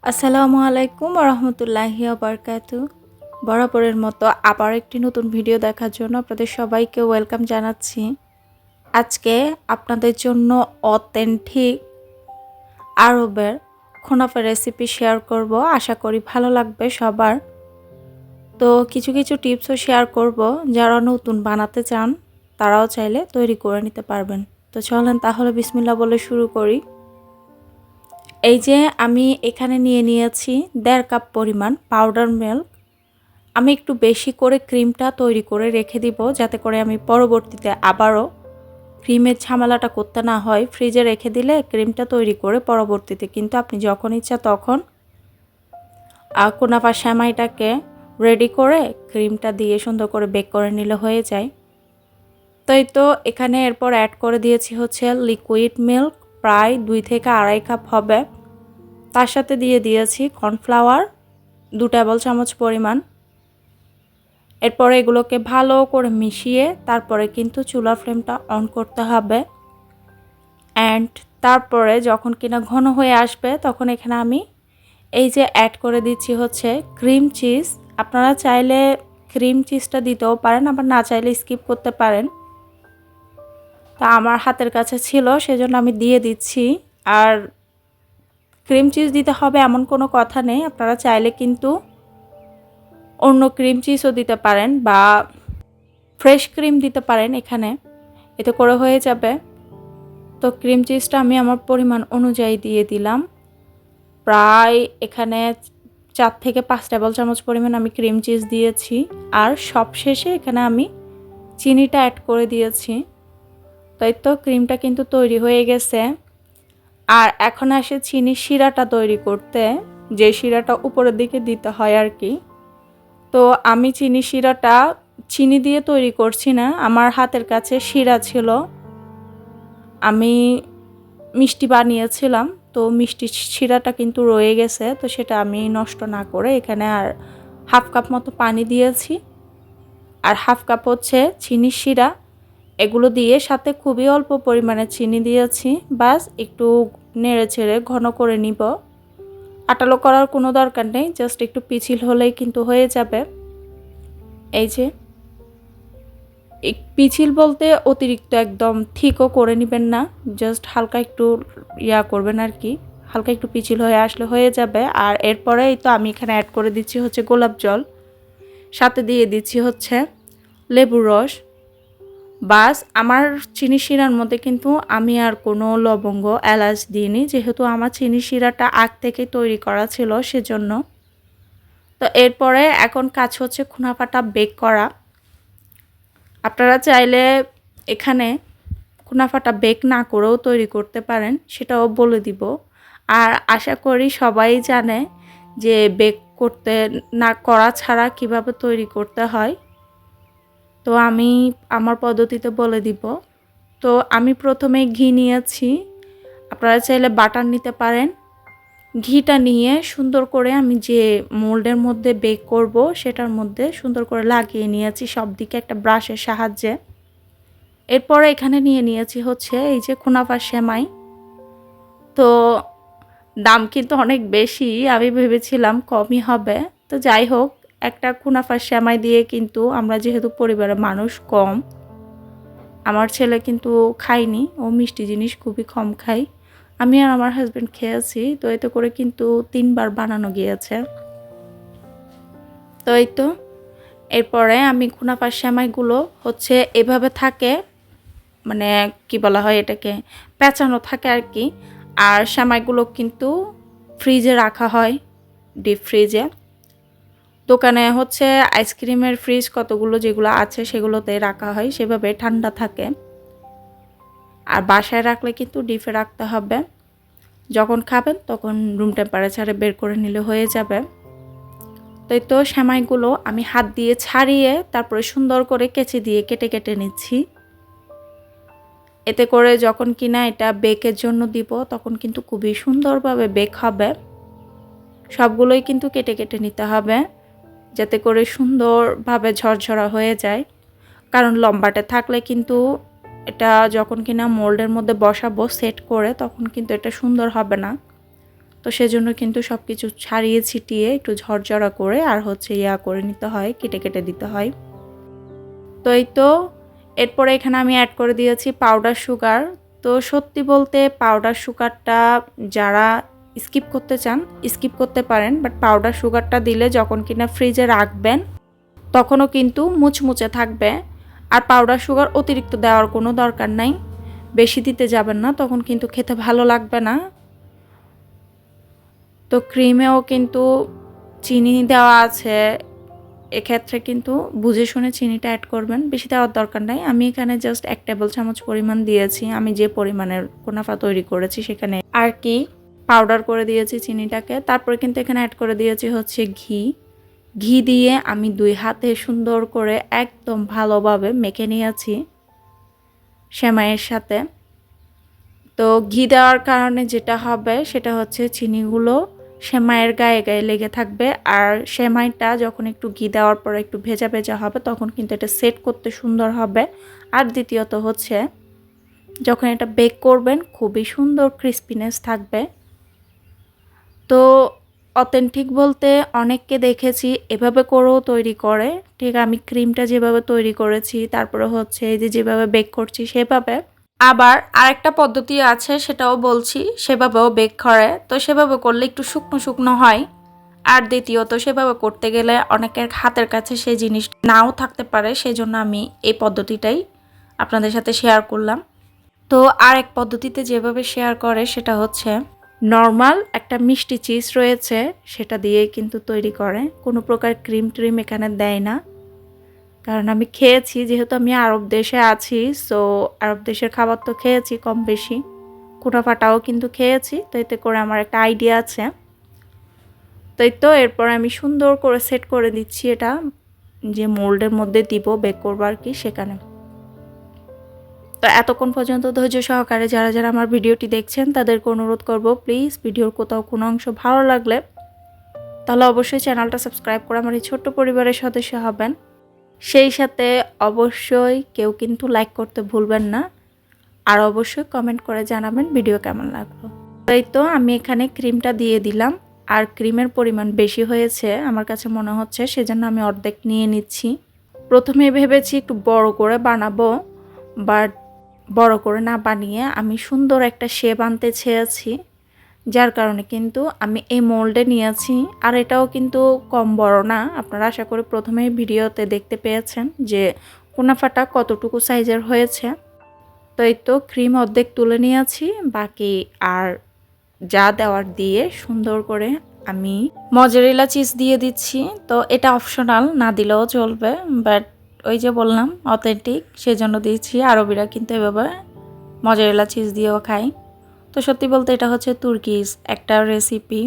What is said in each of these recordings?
আসসালামু আলাইকুম রহমতুল্লাহি বারকাতু। বরাবরের মতো আবার একটি নতুন ভিডিও দেখার জন্য আপনাদের সবাইকে ওয়েলকাম জানাচ্ছি। আজকে আপনাদের জন্য অথেন্টিক আরবের খুনাফা রেসিপি শেয়ার করব। আশা করি ভালো লাগবে সবার। তো কিছু কিছু টিপসও শেয়ার করব, যারা নতুন বানাতে চান তারাও চাইলে তৈরি করে নিতে পারবেন। তো চলেন তাহলে বিসমিল্লাহ বলে শুরু করি। এই যে আমি এখানে নিয়েছি 1.5 কাপ পরিমাণ পাউডার মিল্ক। আমি একটু বেশি করে ক্রিমটা তৈরি করে রেখে দিব, যাতে করে আমি পরবর্তীতে আবারও ক্রিমের ঝামেলাটা করতে না হয়। ফ্রিজে রেখে দিলে ক্রিমটা তৈরি করে পরবর্তীতে কিন্তু আপনি যখন ইচ্ছা তখন কুনাফা সেমাইটাকে রেডি করে ক্রিমটা দিয়ে সুন্দর করে বেক করে নিলে হয়ে যায়। তাই তো এখানে এরপর অ্যাড করে দিয়েছি হচ্ছে লিকুইড মিল্ক, প্রায় 2 থেকে আড়াই কাপ হবে। তার সাথে দিয়ে দিয়েছি কর্নফ্লাওয়ার 2 টেবিল চামচ পরিমাণ। এরপরে এগুলোকে ভালো করে মিশিয়ে তারপরে কিন্তু চুলার ফ্লেমটা অন করতে হবে। অ্যান্ড তারপরে যখন কিনা ঘন হয়ে আসবে তখন এখানে আমি এই যে অ্যাড করে দিচ্ছি হচ্ছে ক্রিম চিজ। আপনারা চাইলে ক্রিম চিজটা দিতেও পারেন, আবার না চাইলে স্কিপ করতে পারেন। তা আমার হাতের কাছে ছিল সেজন্য আমি দিয়ে দিচ্ছি। আর ক্রিম চিজ দিতে হবে এমন কোনো কথা নেই, আপনারা চাইলে কিন্তু অন্য ক্রিম চিজও দিতে পারেন বা ফ্রেশ ক্রিম দিতে পারেন এখানে, এতে করে হয়ে যাবে। তো ক্রিম চিজটা আমি আমার পরিমাণ অনুযায়ী দিয়ে দিলাম। প্রায় এখানে 4 থেকে 5 টেবিল চামচ পরিমাণ আমি ক্রিম চিজ দিয়েছি। আর সবশেষে এখানে আমি চিনিটা অ্যাড করে দিয়েছি। তাই তো ক্রিমটা কিন্তু তৈরি হয়ে গেছে। আর এখন আসে চিনি শিরাটা তৈরি করতে, যে শিরাটা উপরের দিকে দিতে হয় আর কি। তো আমি চিনি শিরাটা চিনি দিয়ে তৈরি করছি না, আমার হাতের কাছে শিরা ছিল, আমি মিষ্টি বানিয়েছিলাম। তো মিষ্টি শিরাটা কিন্তু রয়ে গেছে, তো সেটা আমি নষ্ট না করে এখানে আর হাফ কাপ মতো পানি দিয়েছি আর হাফ কাপ হচ্ছে চিনি শিরা। এগুলো দিয়ে সাথে খুবই অল্প পরিমাণে চিনি দিয়েছি। বাস একটু নেড়ে ছেড়ে ঘন করে নিব। আটালো করার কোনো দরকার নেই, জাস্ট একটু পিছিল হলেই কিন্তু হয়ে যাবে। এই যে পিছিল বলতে অতিরিক্ত একদম ঠিকও করে নেবেন না, জাস্ট হালকা একটু করবেন আর কি, হালকা একটু পিছিল হয়ে আসলে হয়ে যাবে। আর এরপরে এই তো আমি এখানে অ্যাড করে দিচ্ছি হচ্ছে গোলাপ জল, সাথে দিয়ে দিচ্ছি হচ্ছে লেবুর রস। বাস আমার চিনি শিরার মধ্যে কিন্তু আমি আর কোনো লবঙ্গ এলাচ দিইনি, যেহেতু আমার চিনি শিরাটা আগ থেকে তৈরি করা ছিল সেজন্য। তো এরপরে এখন কাজ হচ্ছে খুনাফাটা বেক করা। আপনারা চাইলে এখানে কুনাফাটা বেক না করেও তৈরি করতে পারেন, সেটাও বলে দিব। আর আশা করি সবাই জানে যে বেক করতে না করা ছাড়া কিভাবে তৈরি করতে হয়। তো আমি আমার পদ্ধতিতে বলে দিব। তো আমি প্রথমে ঘি নিয়েছি, আপনারা চাইলে বাটার নিতে পারেন। ঘিটা নিয়ে সুন্দর করে আমি যে মোল্ডের মধ্যে বেক করব সেটার মধ্যে সুন্দর করে লাগিয়ে নিয়েছি সব দিকে একটা ব্রাশের সাহায্যে। এরপরে এখানে নিয়েছি হচ্ছে এই যে কুনাফা সেমাই। তো দাম কিন্তু অনেক বেশি, আমি ভেবেছিলাম কমই হবে। তো যাই হোক, একটা কুনাফা সেমাই দিয়ে কিন্তু আমরা যেহেতু পরিবারের মানুষ কম, আমার ছেলে কিন্তু খায়নি, ও মিষ্টি জিনিস খুবই কম খায়। আমি আর আমার হাজব্যান্ড খেয়েছি, তো এতে করে কিন্তু 3 বার বানানো গিয়েছে। তো এই তো এরপরে আমি কুনাফার সেমাইগুলো হচ্ছে এভাবে থাকে, মানে কি বলা হয় এটাকে, পেঁচানো থাকে আর কি। আর সেমাইগুলো কিন্তু ফ্রিজে রাখা হয়, ডিপ ফ্রিজে। দোকানে হচ্ছে আইসক্রিমের ফ্রিজ কতগুলো যেগুলো আছে সেগুলোতে রাখা হয়, সেভাবে ঠান্ডা থাকে। আর বাসায় রাখলে কিন্তু ডিপে রাখতে হবে, যখন খাবেন তখন রুম টেম্পারেচারে বের করে নিলে হয়ে যাবে। তাই তো সেমাইগুলো আমি হাত দিয়ে ছাড়িয়ে তারপরে সুন্দর করে কেচি দিয়ে কেটে কেটে নিচ্ছি। এতে করে যখন কিনা এটা বেকের জন্য দিব তখন কিন্তু খুবই সুন্দরভাবে বেক হবে। সবগুলোই কিন্তু কেটে কেটে নিতে হবে, যাতে করে সুন্দরভাবে ঝরঝরা হয়ে যায়। কারণ লম্বাটে থাকলে কিন্তু এটা যখন কিনা মোল্ডের মধ্যে বসাবো সেট করে, তখন কিন্তু এটা সুন্দর হবে না। তো সেজন্য কিন্তু সব কিছু ছাড়িয়ে ছিটিয়ে একটু ঝরঝরা করে আর হচ্ছে করে নিতে হয়, কেটে কেটে দিতে হয়। তো এই তো এরপরে এখানে আমি অ্যাড করে দিয়েছি পাউডার সুগার। তো সত্যি বলতে পাউডার সুগারটা যারা স্কিপ করতে চান স্কিপ করতে পারেন, বাট পাউডার সুগারটা দিলে যখন কিনা ফ্রিজে রাখবেন তখনও কিন্তু মুচমুচে থাকবে। আর পাউডার সুগার অতিরিক্ত দেওয়ার কোনো দরকার নাই, বেশি দিতে যাবেন না, তখন কিন্তু খেতে ভালো লাগবে না। তো ক্রিমেও কিন্তু চিনি দেওয়া আছে, এক্ষেত্রে কিন্তু বুঝে শুনে চিনিটা অ্যাড করবেন, বেশি দেওয়ার দরকার নাই। আমি এখানে জাস্ট 1 টেবিল চামচ পরিমাণ দিয়েছি, আমি যে পরিমাণের কুনাফা তৈরি করেছি সেখানে আর কি পাউডার করে দিয়েছি চিনিটাকে। তারপরে কিন্তু এখানে অ্যাড করে দিয়েছি হচ্ছে ঘি দিয়ে আমি 2 হাতে সুন্দর করে একদম ভালোভাবে মেখে নিয়েছি সেমাইয়ের সাথে। তো ঘি দেওয়ার কারণে যেটা হবে সেটা হচ্ছে চিনিগুলো সেমাইয়ের গায়ে গায়ে লেগে থাকবে, আর সেমাইটা যখন একটু ঘি দেওয়ার পরে একটু ভেজা ভেজা হবে তখন কিন্তু এটা সেট করতে সুন্দর হবে। আর দ্বিতীয়ত হচ্ছে যখন এটা বেক করবেন খুবই সুন্দর ক্রিস্পিনেস থাকবে। তো অথেন্টিক বলতে অনেককে দেখেছি এভাবে করেও তৈরি করে, ঠিক আমি ক্রিমটা যেভাবে তৈরি করেছি তারপরে হচ্ছে এই যে যেভাবে বেক করছি সেভাবে। আবার আরেকটা পদ্ধতি আছে সেটাও বলছি, সেভাবেও বেক করে। তো সেভাবে করলে একটু শুকনো শুকনো হয়। আর দ্বিতীয়ত সেভাবে করতে গেলে অনেকের হাতের কাছে সেই জিনিস নাও থাকতে পারে, সেই জন্য আমি এই পদ্ধতিটাই আপনাদের সাথে শেয়ার করলাম। তো আরেক পদ্ধতিতে যেভাবে শেয়ার করে সেটা হচ্ছে নর্মাল একটা মিষ্টি চিজ রয়েছে সেটা দিয়ে কিন্তু তৈরি করে, কোনো প্রকার ক্রিম ট্রিম এখানে দেয় না। কারণ আমি খেয়েছি, যেহেতু আমি আরব দেশে আছি, সো আরব দেশের খাবার তো খেয়েছি কম বেশি, কুনাফাটাও কিন্তু খেয়েছি, তো এতে করে আমার একটা আইডিয়া আছে। তো এই তো এরপর আমি সুন্দর করে সেট করে দিচ্ছি এটা, যে মোল্ডের মধ্যে দিব বেক করবো আর কি সেখানে। তো এতক্ষণ পর্যন্ত ধৈর্য সহকারে যারা যারা আমার ভিডিওটি দেখছেন তাদেরকে অনুরোধ করব, প্লিজ ভিডিওর কোথাও কোনো অংশ ভালো লাগলে তাহলে অবশ্যই চ্যানেলটা সাবস্ক্রাইব করে আমার এই ছোট্ট পরিবারের সদস্য হবেন। সেই সাথে অবশ্যই কেউ কিন্তু লাইক করতে ভুলবেন না, আর অবশ্যই কমেন্ট করে জানাবেন ভিডিও কেমন লাগলো। তাই তো আমি এখানে ক্রিমটা দিয়ে দিলাম, আর ক্রিমের পরিমাণ বেশি হয়েছে আমার কাছে মনে হচ্ছে, সেজন্য আমি অর্ধেক নিয়ে নিচ্ছি। প্রথমে ভেবেছি একটু বড় করে বানাবো, বাট বড় করে না বানিয়ে আমি সুন্দর একটা শেপ আনতে চেয়েছি, যার কারণে কিন্তু আমি এই মোল্ডে নিয়েছি। আর এটাও কিন্তু কম বড় না, আপনারা আশা করি প্রথমেই ভিডিওতে দেখতে পেয়েছেন যে কুনাফাটা কতটুকু সাইজের হয়েছে। তো এই তো ক্রিম অর্ধেক তুলে নিয়েছি, বাকি আর যা দেওয়ার দিয়ে সুন্দর করে আমি মজারেলা চিজ দিয়ে দিচ্ছি। তো এটা অপশনাল, না দিলেও চলবে, বাট ওই যে বললাম অথেন্টিক সেজন্য দিয়েছি। আরবিরা কিন্তু এভাবে মজারেলা চিজ দিয়েও খায়। তো সত্যি বলতে এটা হচ্ছে তুর্কিজ একটা রেসিপি।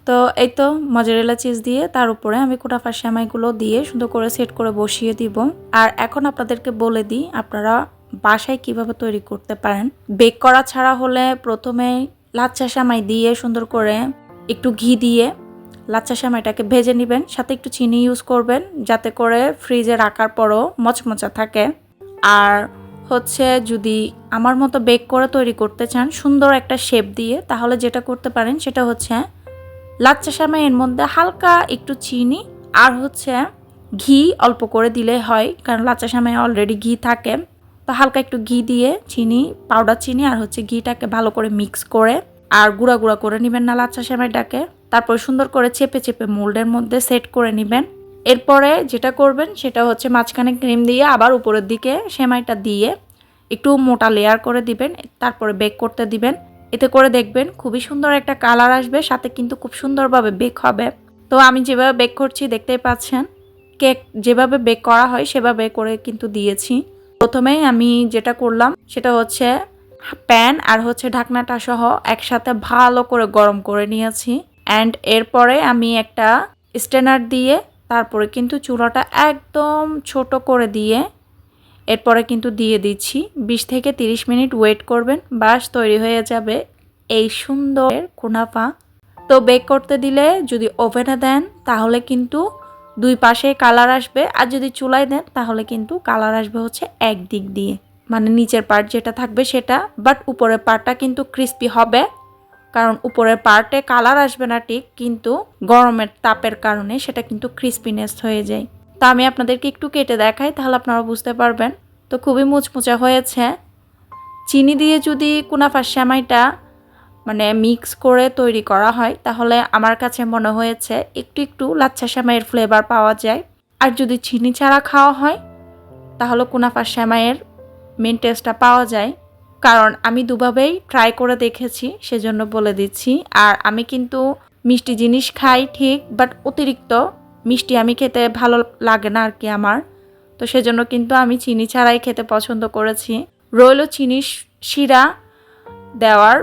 তো এই তো মজারেলা চিজ দিয়ে তার উপরে আমি কুনাফার সেমাইগুলো দিয়ে সুন্দর করে সেট করে বসিয়ে দিব। আর এখন আপনাদেরকে বলে দিই আপনারা বাসায় কিভাবে তৈরি করতে পারেন। বেক করা ছাড়া হলে প্রথমে লাচ্ছা সেমাই দিয়ে সুন্দর করে একটু ঘি দিয়ে লাচ্ছা সেমাইটাকে ভেজে নেবেন, সাথে একটু চিনি ইউজ করবেন যাতে করে ফ্রিজে রাখার পরও মচমচা থাকে। আর হচ্ছে যদি আমার মতো বেক করে তৈরি করতে চান সুন্দর একটা শেপ দিয়ে, তাহলে যেটা করতে পারেন সেটা হচ্ছে লাচ্ছা সেমাইয়ের মধ্যে হালকা একটু চিনি আর হচ্ছে ঘি অল্প করে দিলে হয়, কারণ লাচ্ছা সেমাই অলরেডি ঘি থাকে। তো হালকা একটু ঘি দিয়ে চিনি, পাউডার চিনি আর হচ্ছে ঘিটাকে ভালো করে মিক্স করে আর গুঁড়া গুঁড়া করে নেবেন না লাচ্ছা সেমাইটাকে। তারপর সুন্দর করে চেপে চেপে মোল্ডের মধ্যে সেট করে নেবেন। এরপরে যেটা করবেন সেটা হচ্ছে মাঝখানে ক্রিম দিয়ে আবার উপরের দিকে সেমাইটা দিয়ে একটু মোটা লেয়ার করে দিবেন, তারপরে বেক করতে দিবেন। এতে করে দেখবেন খুবই সুন্দর একটা কালার আসবে, সাথে কিন্তু খুব সুন্দরভাবে বেক হবে। তো আমি যেভাবে বেক করছি দেখতেই পাচ্ছেন, কেক যেভাবে বেক করা হয় সেভাবে করে কিন্তু দিয়েছি। প্রথমেই আমি যেটা করলাম সেটা হচ্ছে প্যান আর হচ্ছে ঢাকনাটা সহ একসাথে ভালো করে গরম করে নিয়েছি। অ্যান্ড এরপরে আমি একটা স্ট্যান্ডার দিয়ে তারপরে কিন্তু চুলাটা একদম ছোট করে দিয়ে এরপরে কিন্তু দিয়ে দিচ্ছি। 20 থেকে 30 মিনিট ওয়েট করবেন, বাস তৈরি হয়ে যাবে এই সুন্দর কুনাফা। তো বেক করতে দিলে যদি ওভেনে দেন তাহলে কিন্তু দুই পাশে কালার আসবে, আর যদি চুলায় দেন তাহলে কিন্তু কালার আসবে হচ্ছে এক দিক দিয়ে, মানে নিচের পার্ট যেটা থাকবে সেটা, বাট উপরের পার্টটা কিন্তু ক্রিস্পি হবে। কারণ উপরের পার্টে কালার আসবে না ঠিক, কিন্তু গরমের তাপের কারণে সেটা কিন্তু ক্রিস্পিনেস হয়ে যায়। তো আমি আপনাদেরকে একটু কেটে দেখাই, তাহলে আপনারা বুঝতে পারবেন। তো খুবই মুচমুচা হয়েছে। চিনি দিয়ে যদি কুনাফার সেমাইটা মানে মিক্স করে তৈরি করা হয়, তাহলে আমার কাছে মনে হয়েছে একটু একটু লাচ্ছা সেমাইয়ের ফ্লেভার পাওয়া যায়। আর যদি চিনি ছাড়া খাওয়া হয়, তাহলে কুনাফার সেমাইয়ের মেন টেস্টটা পাওয়া যায়। কারণ আমি দুভাবেই ট্রাই করে দেখেছি, সেজন্য বলে দিচ্ছি। আর আমি কিন্তু মিষ্টি জিনিস খাই ঠিক, বাট অতিরিক্ত মিষ্টি আমি খেতে ভালো লাগে না আর কি আমার। তো সেজন্য কিন্তু আমি চিনি ছাড়াই খেতে পছন্দ করেছি। রইল চিনি শিরা দেওয়ার,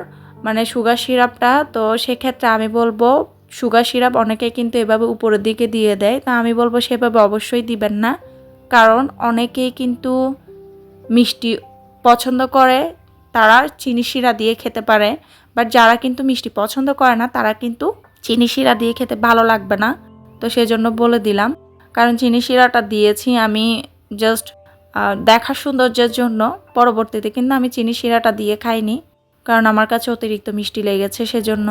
মানে সুগার সিরাপটা, তো সেক্ষেত্রে আমি বলবো সুগার সিরাপ অনেকে কিন্তু এভাবে উপরের দিকে দিয়ে দেয়, তা আমি বলবো সেভাবে অবশ্যই দিবেন না। কারণ অনেকেই কিন্তু মিষ্টি পছন্দ করে, তারা চিনি শিরা দিয়ে খেতে পারে। বাট যারা কিন্তু মিষ্টি পছন্দ করে না, তারা কিন্তু চিনি শিরা দিয়ে খেতে ভালো লাগবে না। তো সেজন্য বলে দিলাম, কারণ চিনি শিরাটা দিয়েছি আমি জাস্ট দেখার সৌন্দর্যের জন্য। পরবর্তীতে কিন্তু আমি চিনি শিরাটা দিয়ে খাইনি, কারণ আমার কাছে অতিরিক্ত মিষ্টি লেগেছে সেজন্য।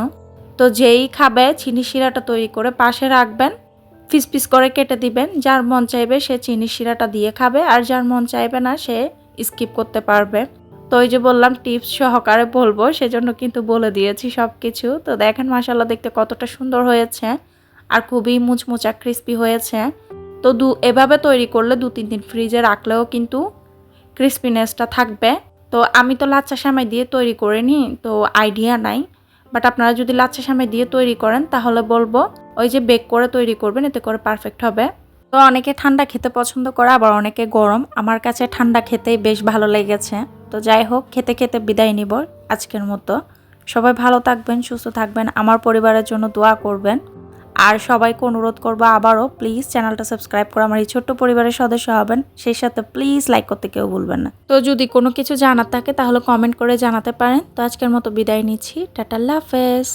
তো যেই খাবে চিনি শিরাটা তৈরি করে পাশে রাখবেন, পিস পিস করে কেটে দিবেন। যার মন চাইবে সে চিনি শিরাটা দিয়ে খাবে, আর যার মন চাইবে না সে স্কিপ করতে পারবে। তো ওই যে বললাম টিপস সহকারে বলবো, সেজন্য কিন্তু বলে দিয়েছি সব কিছু। তো দেখেন মাশাআল্লাহ দেখতে কতটা সুন্দর হয়েছে, আর খুবই মুচমুচা ক্রিস্পি হয়েছে। তো এভাবে তৈরি করলে 2-3 দিন ফ্রিজে রাখলেও কিন্তু ক্রিস্পিনেসটা থাকবে। তো আমি তো লাচ্ছা সেমাই দিয়ে তৈরি করিনি, তো আইডিয়া নাই। বাট আপনারা যদি লাচ্ছা সেমাই দিয়ে তৈরি করেন, তাহলে বলবো ওই যে বেক করে তৈরি করবেন, এতে করে পারফেক্ট হবে। তো অনেকে ঠান্ডা খেতে পছন্দ করে, আবার অনেকে গরম। আমার কাছে ঠান্ডা খেতেই বেশ ভালো লেগেছে। তো যাই হোক, খেতে খেতে বিদায় নিব আজকের মতো। সবাই ভালো থাকবেন, সুস্থ থাকবেন, আমার পরিবারের জন্য দোয়া করবেন। আর সবাইকে অনুরোধ করবো আবারও প্লিজ চ্যানেলটা সাবস্ক্রাইব করে আমার এই ছোট্ট পরিবারের সদস্য হবেন। সেই সাথে প্লিজ লাইক করতে কেউ ভুলবেন না। তো যদি কোনো কিছু জানার থাকে তাহলে কমেন্ট করে জানাতে পারেন। তো আজকের মতো বিদায় নিচ্ছি। টাটা, আল্লাহ হাফেজ।